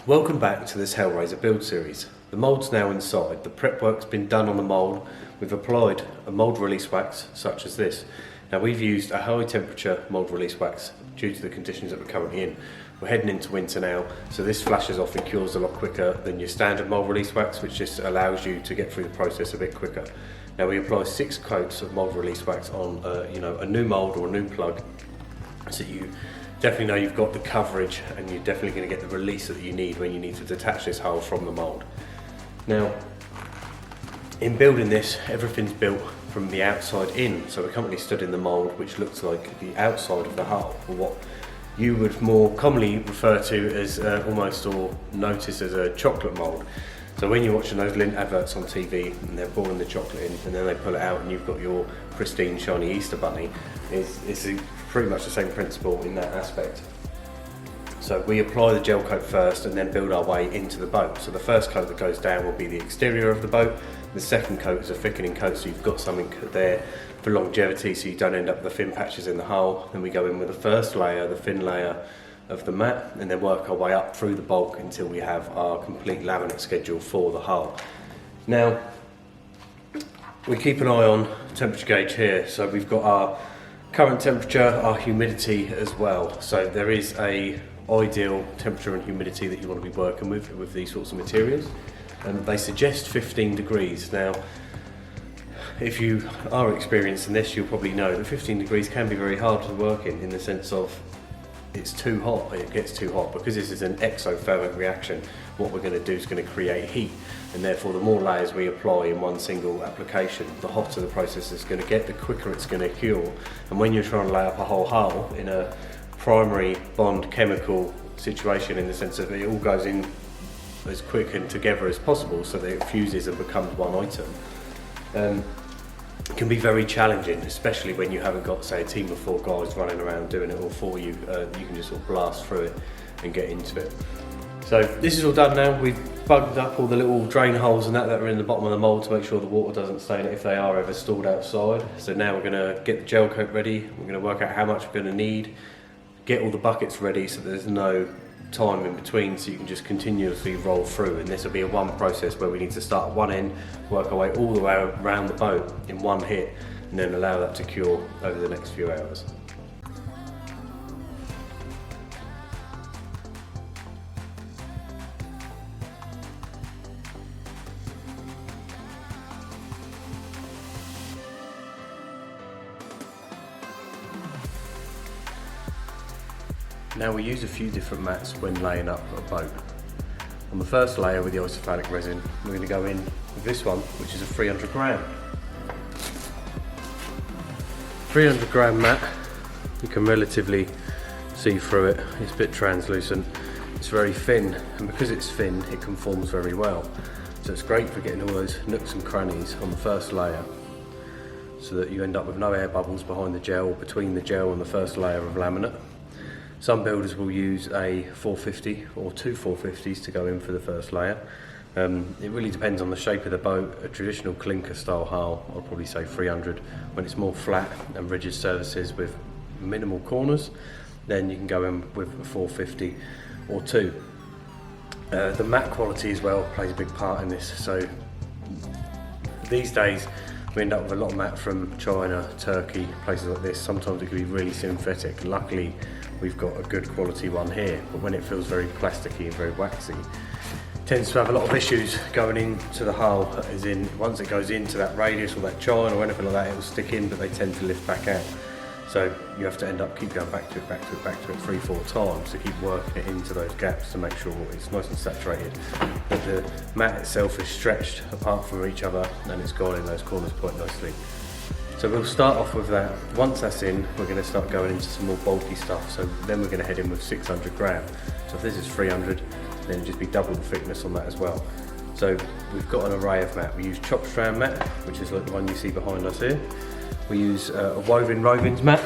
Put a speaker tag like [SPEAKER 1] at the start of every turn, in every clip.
[SPEAKER 1] Welcome back to this Hellraiser build series. The mould's now inside, the prep work's been done on the mould. We've applied a mould release wax such as this. Now we've used a high temperature mould release wax due to the conditions that we're currently in. We're heading into winter now, so this flashes off and cures a lot quicker than your standard mould release wax, which just allows you to get through the process a bit quicker. Now we apply 6 coats of mould release wax on a new mould or a new plug, so you definitely know you've got the coverage and you're definitely going to get the release that you need when you need to detach this hull from the mould. Now, in building this, everything's built from the outside in, so we're currently stood in the mould which looks like the outside of the hull, or what you would more commonly refer to as almost or notice as a chocolate mould. So when you're watching those Lindt adverts on TV and they're pouring the chocolate in and then they pull it out and you've got your pristine shiny Easter bunny, it's pretty much the same principle in that aspect. So we apply the gel coat first and then build our way into the boat. So the first coat that goes down will be the exterior of the boat. The second coat is a thickening coat, so you've got something there for longevity so you don't end up with the thin patches in the hull. Then we go in with the first layer, the thin layer of the mat, and then work our way up through the bulk until we have our complete laminate schedule for the hull. Now, we keep an eye on temperature gauge here, so we've got our current temperature, our humidity as well. So there is a ideal temperature and humidity that you want to be working with these sorts of materials. And they suggest 15 degrees. Now, if you are experienced in this, you'll probably know that 15 degrees can be very hard to work in the sense of it's too hot, it gets too hot. Because this is an exothermic reaction, what we're going to do is going to create heat, and therefore the more layers we apply in one single application, the hotter the process is going to get, the quicker it's going to cure. And when you're trying to lay up a whole hull in a primary bond chemical situation, in the sense of it all goes in as quick and together as possible so that it fuses and becomes one item, it can be very challenging, especially when you haven't got, say, a team of 4 guys running around doing it all for you. You can just sort of blast through it and get into it. So this is all done now. We've bugged up all the little drain holes and that are in the bottom of the mould to make sure the water doesn't stay in it if they are ever stored outside. So now we're going to get the gel coat ready. We're going to work out how much we're going to need, get all the buckets ready so there's no time in between, so you can just continuously roll through. And this will be a one process where we need to start at one end, work our way all the way around the boat in one hit, and then allow that to cure over the next few hours. Now we use a few different mats when laying up a boat. On the first layer with the isophthalic resin, we're going to go in with this one, which is a 300 gram. 300 gram mat, you can relatively see through it, it's a bit translucent, it's very thin, and because it's thin it conforms very well. So it's great for getting all those nooks and crannies on the first layer, so that you end up with no air bubbles behind the gel, between the gel and the first layer of laminate. Some builders will use a 450 or 2 450s to go in for the first layer. It really depends on the shape of the boat. A traditional clinker style hull, I'll probably say 300. When it's more flat and rigid surfaces with minimal corners, then you can go in with a 450 or 2. The mat quality as well plays a big part in this. So these days we end up with a lot of mat from China, Turkey, places like this. Sometimes it can be really synthetic. Luckily, we've got a good quality one here, but when it feels very plasticky and very waxy, it tends to have a lot of issues going into the hull, as in once it goes into that radius or that chine or anything like that, it will stick in, but they tend to lift back out. So you have to keep going back to it 3-4 times to keep working it into those gaps to make sure it's nice and saturated, but the mat itself is stretched apart from each other and it's gone in those corners quite nicely. So we'll start off with that. Once that's in, we're going to start going into some more bulky stuff. So then we're going to head in with 600 gram. So if this is 300, then it'll just be double the thickness on that as well. So we've got an array of mat. We use chop strand mat, which is like the one you see behind us here. We use a woven rovings mat,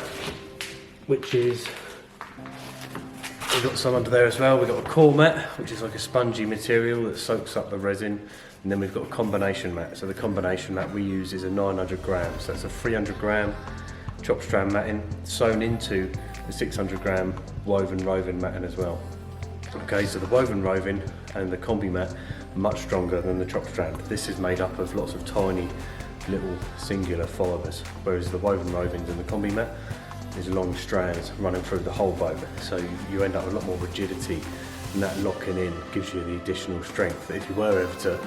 [SPEAKER 1] which is, we've got some under there as well. We've got a core mat, which is like a spongy material that soaks up the resin. And then we've got a combination mat. So the combination mat we use is a 900 grams. So that's a 300 gram chop strand matting sewn into the 600 gram woven roving matting as well. Okay, so the woven roving and the combi mat are much stronger than the chop strand. This is made up of lots of tiny little singular fibres, whereas the woven rovings and the combi mat is long strands running through the whole boat. So you end up with a lot more rigidity, and that locking in gives you the additional strength that if you were ever to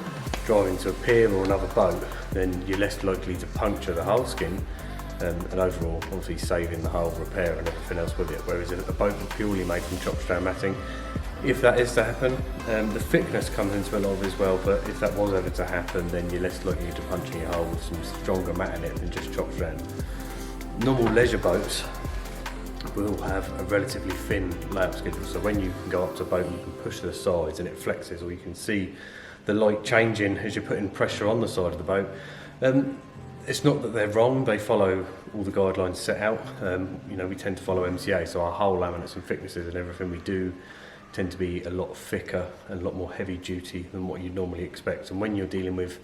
[SPEAKER 1] drive into a pier or another boat, then you're less likely to puncture the hull skin, and overall obviously saving the hull repair and everything else with it. Whereas a boat purely made from chop strand matting, if that is to happen, the thickness comes into a lot of it as well, but if that was ever to happen, then you're less likely to punch your hull with some stronger mat in it than just chop strand. Normal leisure boats will have a relatively thin layup schedule, so when you can go up to a boat and you can push the sides and it flexes, or you can see the light changing as you're putting pressure on the side of the boat. It's not that they're wrong, they follow all the guidelines set out. You know, we tend to follow MCA, so our hull laminates and thicknesses and everything we do tend to be a lot thicker and a lot more heavy duty than what you'd normally expect. And when you're dealing with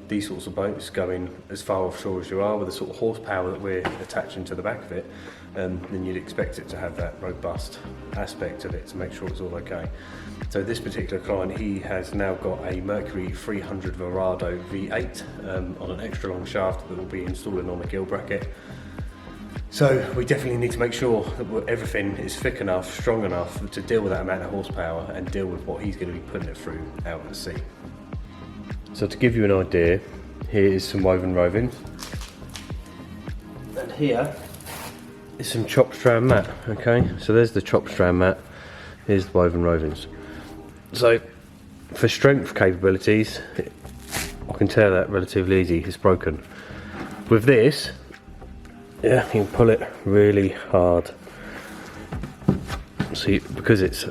[SPEAKER 1] these sorts of boats going as far offshore as you are, with the sort of horsepower that we're attaching to the back of it, then you'd expect it to have that robust aspect of it to make sure it's all okay. So this particular client, he has now got a Mercury 300 Verado V8 on an extra long shaft that will be installing on a gill bracket. So we definitely need to make sure that everything is thick enough, strong enough to deal with that amount of horsepower and deal with what he's going to be putting it through out at sea. So to give you an idea, here is some woven roving, and here is some chop strand mat. Okay, so there's the chop strand mat, here's the woven rovings. So for strength capabilities, I can tear that relatively easy, it's broken. With this, yeah, you can pull it really hard. See, because it's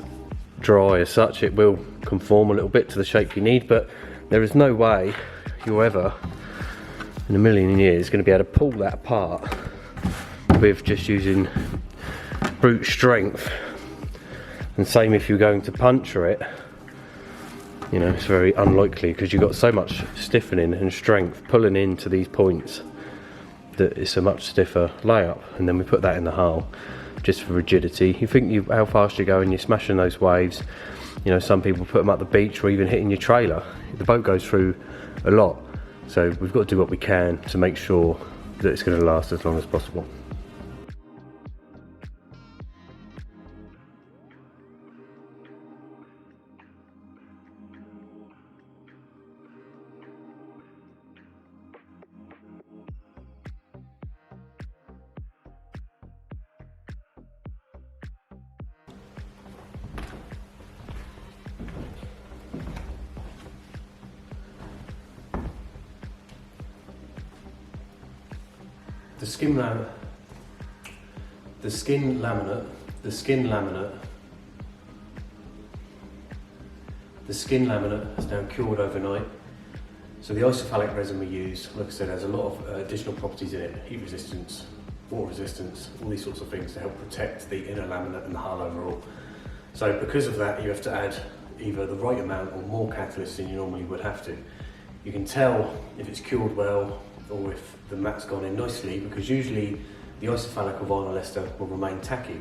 [SPEAKER 1] dry as such, it will conform a little bit to the shape you need, but there is no way you're ever in a million years going to be able to pull that apart with just using brute strength. And same if you're going to puncture it, you know, it's very unlikely because you've got so much stiffening and strength pulling into these points that it's a much stiffer layup. And then we put that in the hull just for rigidity. You think how fast you're going, you're smashing those waves. You know, some people put them up the beach or even hitting your trailer. The boat goes through a lot, so we've got to do what we can to make sure that it's going to last as long as possible. The skin laminate is now cured overnight. So the isophthalic resin we use, like I said, has a lot of additional properties in it: heat resistance, water resistance, all these sorts of things to help protect the inner laminate and the hull overall. So because of that, you have to add either the right amount or more catalyst than you normally would have to. You can tell if it's cured well or if the mat's gone in nicely, because usually the isophthalic or vinyl ester will remain tacky.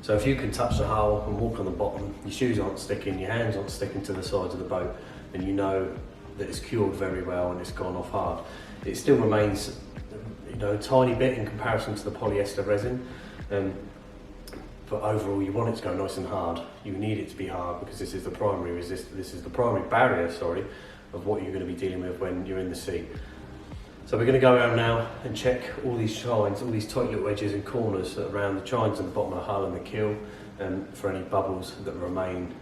[SPEAKER 1] So if you can touch the hull and walk on the bottom, your shoes aren't sticking, your hands aren't sticking to the sides of the boat, then you know that it's cured very well and it's gone off hard. It still remains, you know, a tiny bit in comparison to the polyester resin, but overall you want it to go nice and hard. You need it to be hard because this is the primary barrier, of what you're going to be dealing with when you're in the sea. So we're going to go around now and check all these chines, all these tight little edges and corners around the chines and the bottom of the hull and the keel, for any bubbles that remain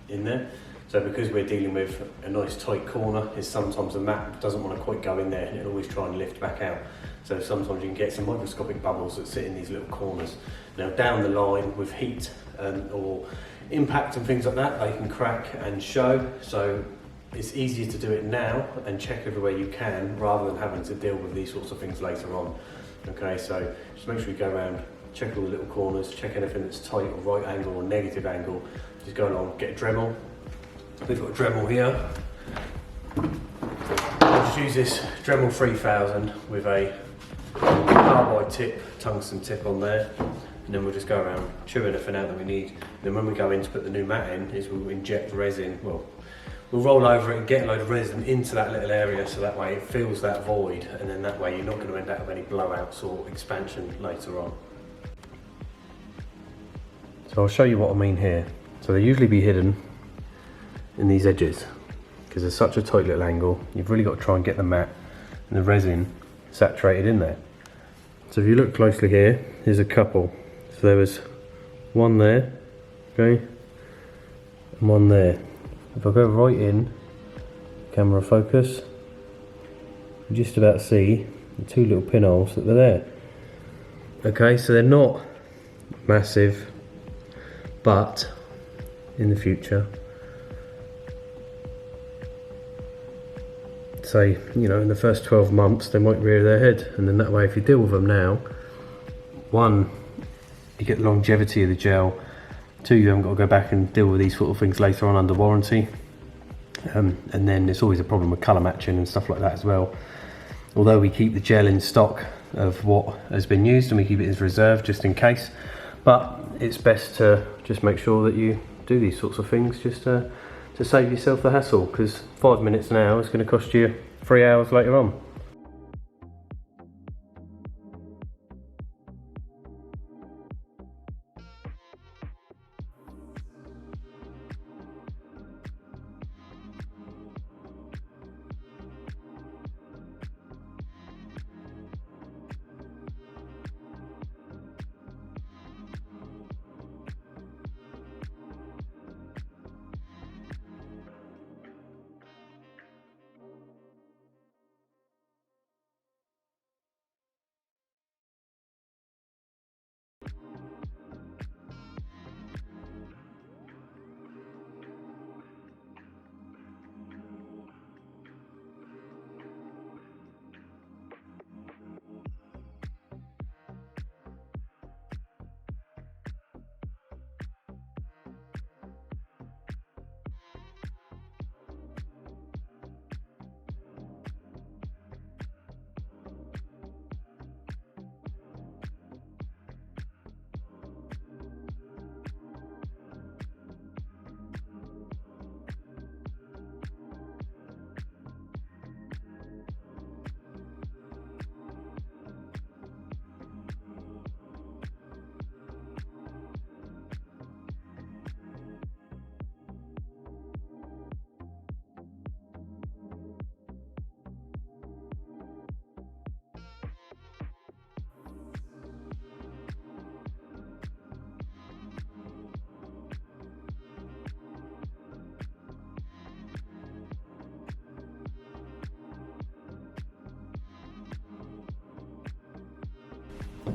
[SPEAKER 1] in there. So because we're dealing with a nice tight corner, is sometimes the mat doesn't want to quite go in there and it'll always try and lift back out. So sometimes you can get some microscopic bubbles that sit in these little corners. Now down the line with heat or impact and things like that, they can crack and show. So it's easier to do it now and check everywhere you can rather than having to deal with these sorts of things later on. Okay, so just make sure you go around, check all the little corners, check anything that's tight or right angle or negative angle. Just go along, get a Dremel. We've got a Dremel here. I'll just use this Dremel 3000 with a carbide tip, tungsten tip on there. and then we'll just go around, chew anything out that we need. And then when we go in to put the new mat in, is we'll inject resin, we'll roll over it and get a load of resin into that little area, so that way it fills that void, and then that way you're not going to end up with any blowouts or expansion later on. So I'll show you what I mean here. So they usually be hidden in these edges, because there's such a tight little angle, you've really got to try and get the mat and the resin saturated in there. So if you look closely here, here's a couple. So there was one there, okay, and one there. If I go right in, camera focus, you just about see the two little pinholes that are there. Okay, so they're not massive, but in the future, say, you know, in the first 12 months they might rear their head, and then that way if you deal with them now, one, you get the longevity of the gel, two, you haven't got to go back and deal with these sort of things later on under warranty, and then there's always a problem with colour matching and stuff like that as well. Although we keep the gel in stock of what has been used and we keep it as reserve just in case, but it's best to just make sure that you do these sorts of things just to save yourself the hassle, because 5 minutes now is going to cost you 3 hours later on.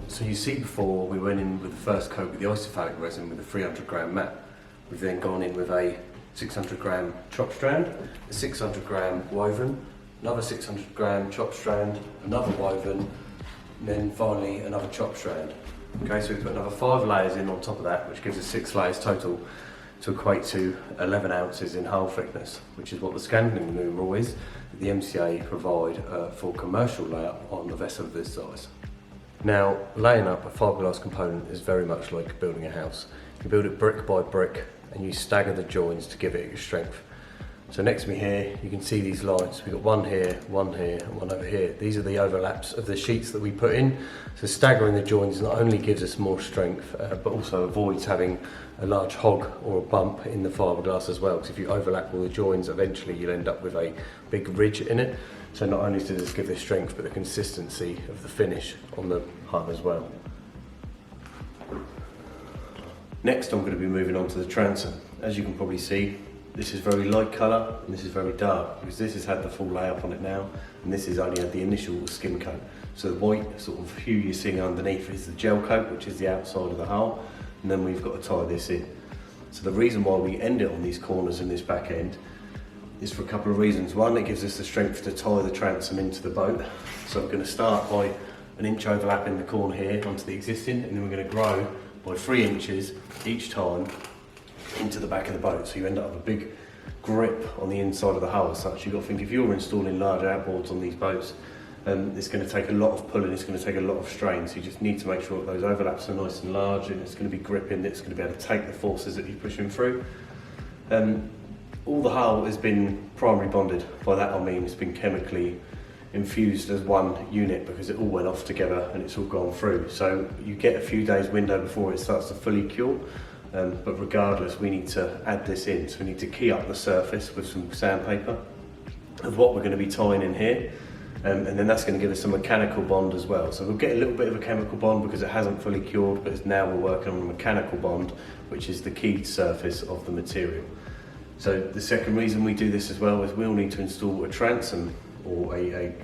[SPEAKER 1] So you see, before we went in with the first coat with the isophthalic resin with a 300 gram mat. We've then gone in with a 600 gram chop strand, a 600 gram woven, another 600 gram chop strand, another woven, and then finally another chop strand. Okay, so we've put another 5 layers in on top of that, which gives us 6 layers total, to equate to 11 ounces in hull thickness, which is what the Scandinavian numeral is that the MCA provide for commercial layup on a vessel of this size. Now, laying up a fiberglass component is very much like building a house. You build it brick by brick and you stagger the joins to give it your strength. So next to me here, you can see these lines. We've got one here, and one over here. These are the overlaps of the sheets that we put in. So staggering the joins not only gives us more strength, but also avoids having a large hog or a bump in the fiberglass as well. Because if you overlap all the joins, eventually you'll end up with a big ridge in it. So not only does this give the strength, but the consistency of the finish on the hull as well. Next, I'm going to be moving on to the transom. As you can probably see, this is very light colour and this is very dark, because this has had the full layup on it now, and this has only had the initial skim coat. So the white sort of hue you're seeing underneath is the gel coat, which is the outside of the hull, and then we've got to tie this in. So the reason why we end it on these corners and this back end is for a couple of reasons. One, it gives us the strength to tie the transom into the boat. So we're going to start by an inch overlap in the corner here onto the existing, and then we're going to grow by 3 inches each time into the back of the boat. So you end up with a big grip on the inside of the hull as such. You've got to think, if you're installing large outboards on these boats, It's going to take a lot of pulling, it's going to take a lot of strain, so you just need to make sure that those overlaps are nice and large, and it's going to be gripping, it's going to be able to take the forces that you're pushing through. All the hull has been primary bonded. By that I mean it's been chemically infused as one unit because it all went off together and it's all gone through. So you get a few days window before it starts to fully cure, but regardless we need to add this in. So we need to key up the surface with some sandpaper of what we're going to be tying in here. And then that's going to give us a mechanical bond as well. So we'll get a little bit of a chemical bond because it hasn't fully cured, but now we're working on a mechanical bond, which is the keyed surface of the material. So the second reason we do this as well is we'll need to install a transom or a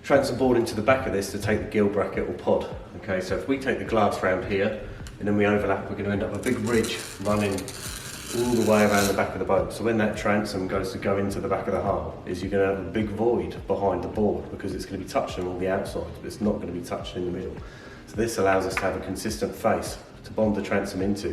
[SPEAKER 1] transom board into the back of this to take the gill bracket or pod. Okay, so if we take the glass round here and then we overlap, we're going to end up with a big ridge running all the way around the back of the boat. So when that transom goes to go into the back of the hull, you're going to have a big void behind the board because it's going to be touching all the outside, but it's not going to be touching in the middle. So this allows us to have a consistent face to bond the transom into,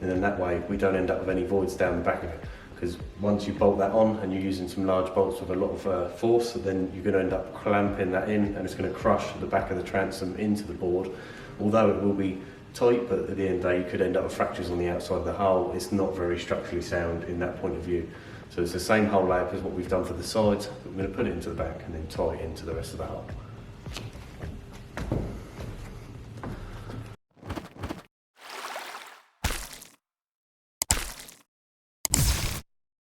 [SPEAKER 1] and then that way we don't end up with any voids down the back of it. Because once you bolt that on and you're using some large bolts with a lot of force, then you're going to end up clamping that in and it's going to crush the back of the transom into the board. Although it will be tight, but at the end of the day you could end up with fractures on the outside of the hull. It's not very structurally sound in that point of view. So it's the same hull layup as what we've done for the sides, but we're going to put it into the back and then tie it into the rest of the hull.